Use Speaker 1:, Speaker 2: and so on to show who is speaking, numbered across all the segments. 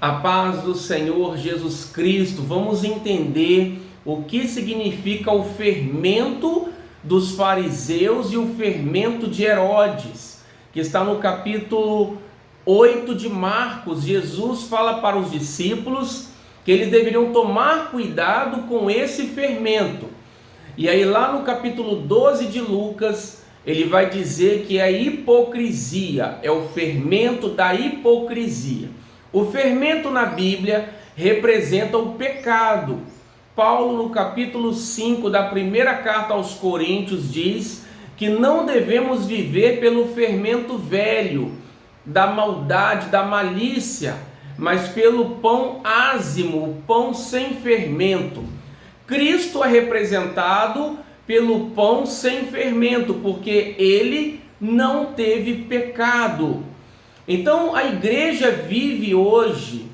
Speaker 1: A paz do Senhor Jesus Cristo. Vamos entender o que significa o fermento dos fariseus e o fermento de Herodes, que está no capítulo 8 de Marcos. Jesus fala para os discípulos que eles deveriam tomar cuidado com esse fermento. E aí lá no capítulo 12 de Lucas, ele vai dizer que a hipocrisia é o fermento da hipocrisia. O fermento na Bíblia representa o pecado. Paulo, no capítulo 5 da primeira carta aos Coríntios, diz que não devemos viver pelo fermento velho, da maldade, da malícia, mas pelo pão ázimo, o pão sem fermento. Cristo é representado pelo pão sem fermento, porque ele não teve pecado. Então a igreja vive hoje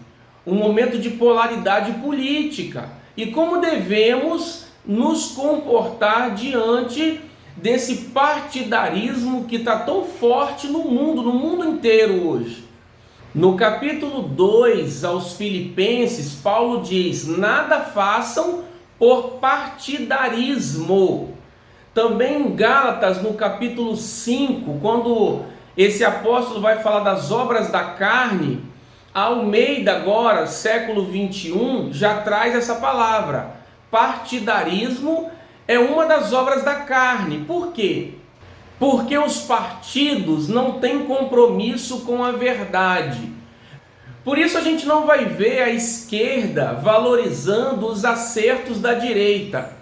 Speaker 1: um momento de polaridade política. E como devemos nos comportar diante desse partidarismo que está tão forte no mundo inteiro hoje? No capítulo 2 aos Filipenses, Paulo diz: nada façam por partidarismo. Também em Gálatas, no capítulo 5, quando esse apóstolo vai falar das obras da carne, Almeida agora, século 21, já traz essa palavra. Partidarismo é uma das obras da carne. Por quê? Porque os partidos não têm compromisso com a verdade. Por isso a gente não vai ver a esquerda valorizando os acertos da direita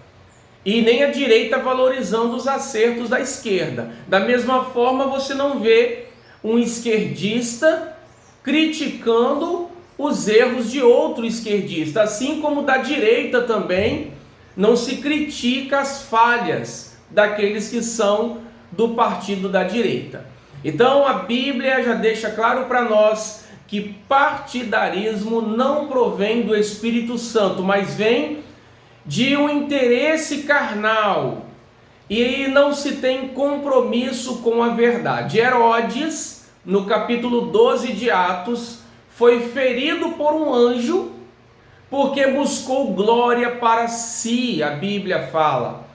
Speaker 1: e nem a direita valorizando os acertos da esquerda. Da mesma forma, você não vê um esquerdista criticando os erros de outro esquerdista, assim como da direita também não se critica as falhas daqueles que são do partido da direita. Então a Bíblia já deixa claro para nós que partidarismo não provém do Espírito Santo, mas vem de um interesse carnal, e não se tem compromisso com a verdade. Herodes, no capítulo 12 de Atos, foi ferido por um anjo porque buscou glória para si, a Bíblia fala.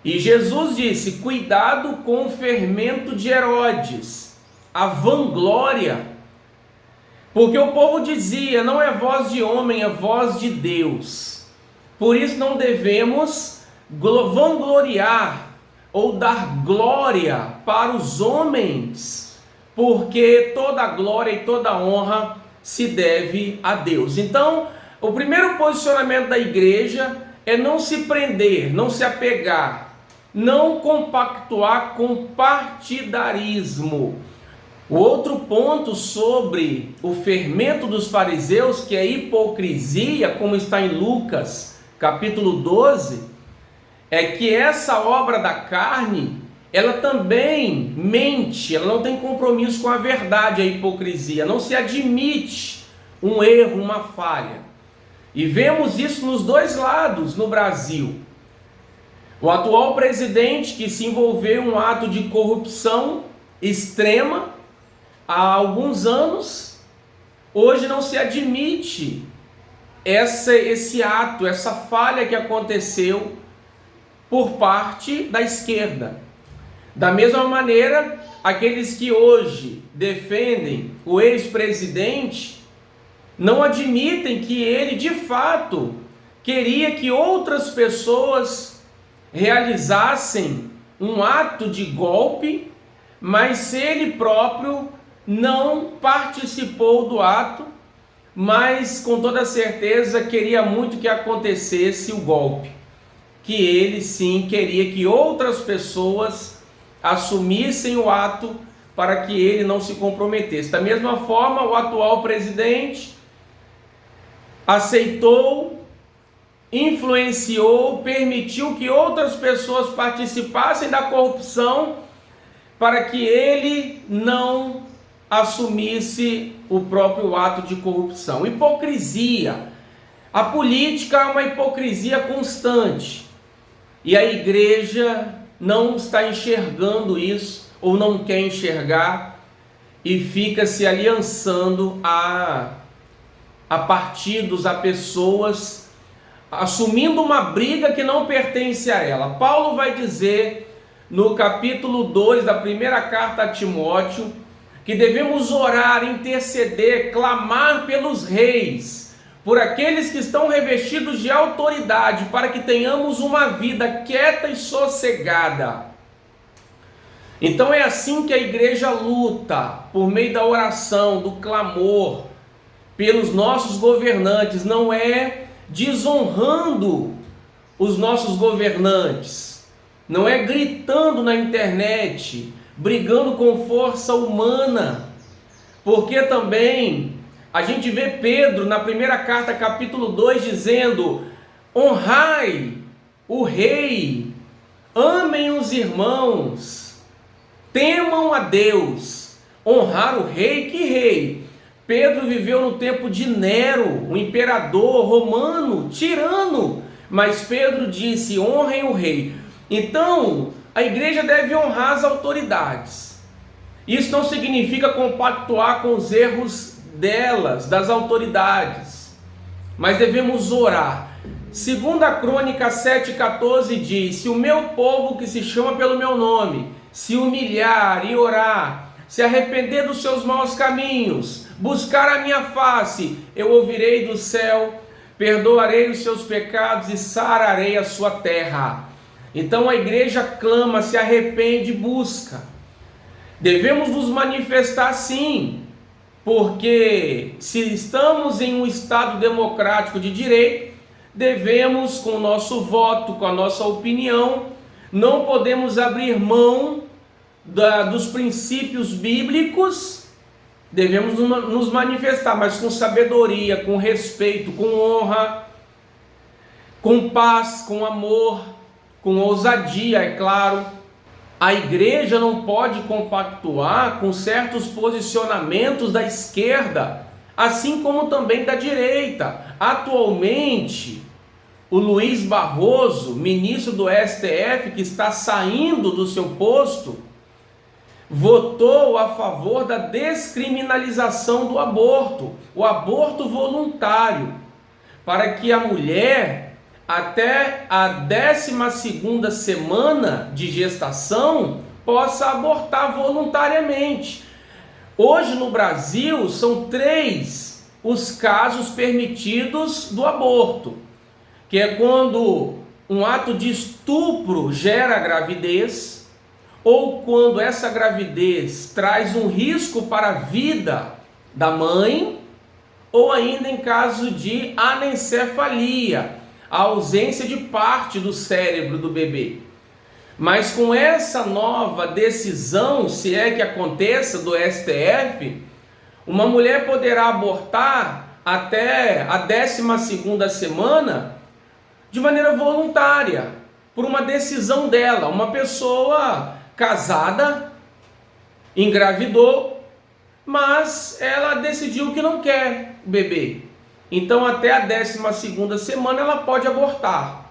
Speaker 1: E Jesus disse: cuidado com o fermento de Herodes, a vanglória. Porque o povo dizia: não é voz de homem, é voz de Deus. Por isso não devemos vangloriar ou dar glória para os homens, porque toda glória e toda honra se deve a Deus. Então, o primeiro posicionamento da igreja é não se prender, não se apegar, não compactuar com partidarismo. O outro ponto sobre o fermento dos fariseus, que é a hipocrisia, como está em Lucas capítulo 12, é que essa obra da carne, ela também mente, ela não tem compromisso com a verdade, a hipocrisia, não se admite um erro, uma falha. E vemos isso nos dois lados no Brasil. O atual presidente, que se envolveu em um ato de corrupção extrema há alguns anos, hoje não se admite esse ato, essa falha que aconteceu por parte da esquerda. Da mesma maneira, aqueles que hoje defendem o ex-presidente não admitem que ele de fato queria que outras pessoas realizassem um ato de golpe, mas ele próprio não participou do ato, mas com toda certeza queria muito que acontecesse o golpe, que ele sim queria que outras pessoas assumissem o ato para que ele não se comprometesse. Da mesma forma, o atual presidente aceitou, influenciou, permitiu que outras pessoas participassem da corrupção para que ele não assumisse o próprio ato de corrupção. Hipocrisia. A política é uma hipocrisia constante. E a igreja não está enxergando isso, ou não quer enxergar, e fica se aliançando a a partidos, a pessoas, assumindo uma briga que não pertence a ela. Paulo vai dizer no capítulo 2 da primeira carta a Timóteo que devemos orar, interceder, clamar pelos reis, por aqueles que estão revestidos de autoridade, para que tenhamos uma vida quieta e sossegada. Então é assim que a igreja luta, por meio da oração, do clamor, pelos nossos governantes. Não é desonrando os nossos governantes, não é gritando na internet, brigando com força humana, porque também a gente vê Pedro na primeira carta, capítulo 2, dizendo: honrai o rei, amem os irmãos, temam a Deus. Honrar o rei? Que rei? Pedro viveu no tempo de Nero, um imperador romano, tirano, mas Pedro disse: honrem o rei. Então, a igreja deve honrar as autoridades. Isso não significa compactuar com os erros delas, das autoridades, mas devemos orar. Segunda Crônica 7,14 diz: se o meu povo que se chama pelo meu nome se humilhar e orar, se arrepender dos seus maus caminhos, buscar a minha face, eu ouvirei do céu, perdoarei os seus pecados e sararei a sua terra. Então a igreja clama, se arrepende e busca. Devemos nos manifestar sim, porque se estamos em um Estado democrático de direito, devemos, com o nosso voto, com a nossa opinião, não podemos abrir mão dos princípios bíblicos. Devemos nos manifestar, mas com sabedoria, com respeito, com honra, com paz, com amor, com ousadia, é claro. A igreja não pode compactuar com certos posicionamentos da esquerda, assim como também da direita. Atualmente, o Luiz Barroso, ministro do STF, que está saindo do seu posto, votou a favor da descriminalização do aborto, o aborto voluntário, para que a mulher, até a 12ª semana de gestação, possa abortar voluntariamente. Hoje no Brasil são 3 os casos permitidos do aborto, que é quando um ato de estupro gera gravidez, ou quando essa gravidez traz um risco para a vida da mãe, ou ainda em caso de anencefalia, a ausência de parte do cérebro do bebê. Mas com essa nova decisão, se é que aconteça, do STF, uma mulher poderá abortar até a 12ª semana de maneira voluntária, por uma decisão dela. Uma pessoa casada, engravidou, mas ela decidiu que não quer bebê. Então até a 12ª semana ela pode abortar.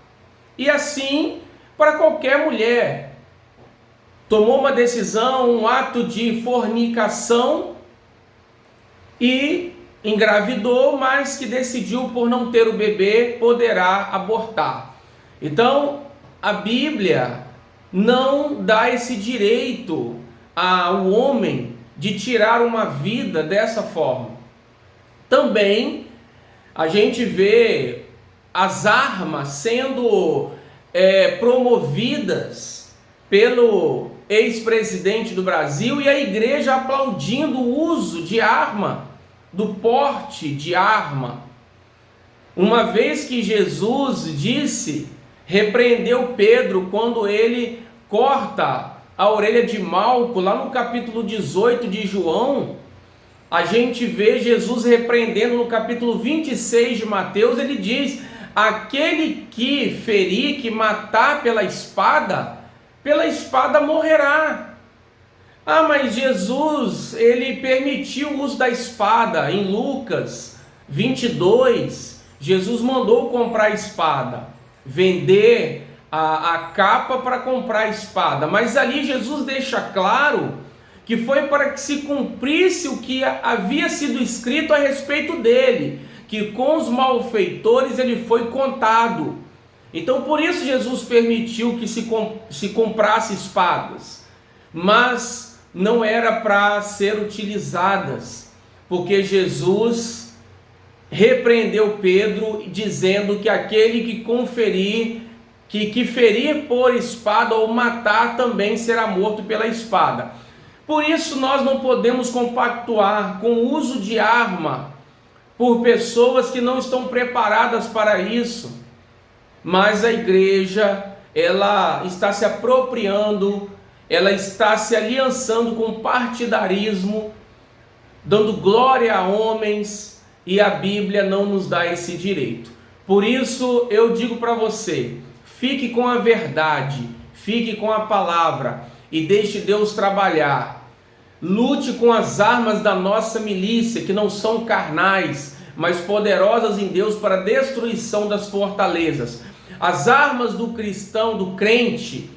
Speaker 1: E assim para qualquer mulher. Tomou uma decisão, um ato de fornicação e engravidou, mas que decidiu por não ter o bebê, poderá abortar. Então a Bíblia não dá esse direito ao homem de tirar uma vida dessa forma. Também a gente vê as armas sendo promovidas pelo ex-presidente do Brasil e a igreja aplaudindo o uso de arma, do porte de arma. Uma vez que Jesus repreendeu Pedro quando ele corta a orelha de Malco, lá no capítulo 18 de João, a gente vê Jesus repreendendo no capítulo 26 de Mateus. Ele diz: aquele que ferir, que matar pela espada morrerá. Ah, mas Jesus, ele permitiu o uso da espada. Em Lucas 22, Jesus mandou comprar a espada, vender a capa para comprar a espada. Mas ali Jesus deixa claro que foi para que se cumprisse o que havia sido escrito a respeito dele, que com os malfeitores ele foi contado. Então por isso Jesus permitiu que se comprasse espadas, mas não era para ser utilizadas, porque Jesus repreendeu Pedro dizendo que aquele que ferir por espada ou matar também será morto pela espada. Por isso nós não podemos compactuar com o uso de arma por pessoas que não estão preparadas para isso. Mas a igreja, ela está se apropriando, ela está se aliançando com o partidarismo, dando glória a homens, e a Bíblia não nos dá esse direito. Por isso eu digo para você, fique com a verdade, fique com a palavra e deixe Deus trabalhar. Lute com as armas da nossa milícia, que não são carnais, mas poderosas em Deus para a destruição das fortalezas. As armas do cristão, do crente,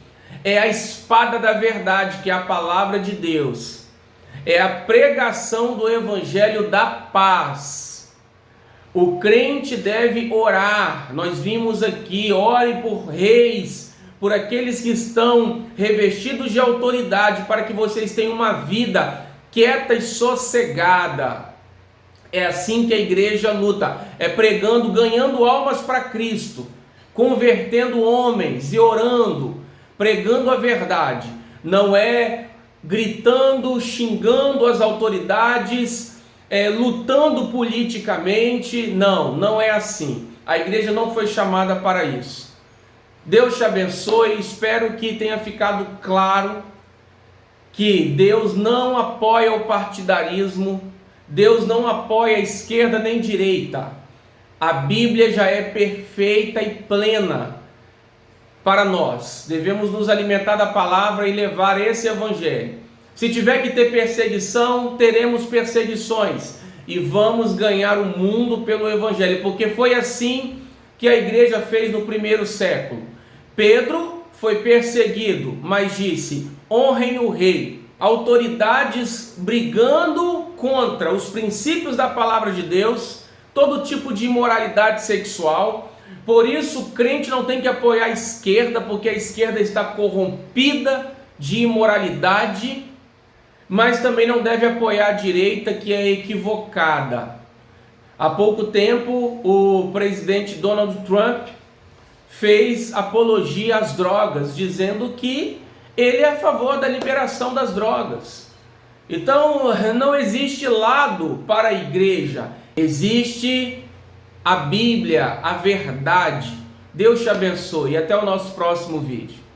Speaker 1: é a espada da verdade, que é a palavra de Deus. É a pregação do evangelho da paz. O crente deve orar. Nós vimos aqui, ore por reis, por aqueles que estão revestidos de autoridade, para que vocês tenham uma vida quieta e sossegada. É assim que a igreja luta, é pregando, ganhando almas para Cristo, convertendo homens e orando, pregando a verdade. Não é gritando, xingando as autoridades, lutando politicamente. Não é assim. A igreja não foi chamada para isso. Deus te abençoe. Espero que tenha ficado claro que Deus não apoia o partidarismo, Deus não apoia a esquerda nem direita. A Bíblia já é perfeita e plena para nós. Devemos nos alimentar da palavra e levar esse evangelho. Se tiver que ter perseguição, teremos perseguições. E vamos ganhar o mundo pelo evangelho, porque foi assim que a igreja fez no primeiro século. Pedro foi perseguido, mas disse: honrem o rei. Autoridades brigando contra os princípios da palavra de Deus, todo tipo de imoralidade sexual. Por isso o crente não tem que apoiar a esquerda, porque a esquerda está corrompida de imoralidade, mas também não deve apoiar a direita, que é equivocada. Há pouco tempo o presidente Donald Trump fez apologia às drogas, dizendo que ele é a favor da liberação das drogas. Então não existe lado para a igreja, existe a Bíblia, a verdade. Deus te abençoe e até o nosso próximo vídeo.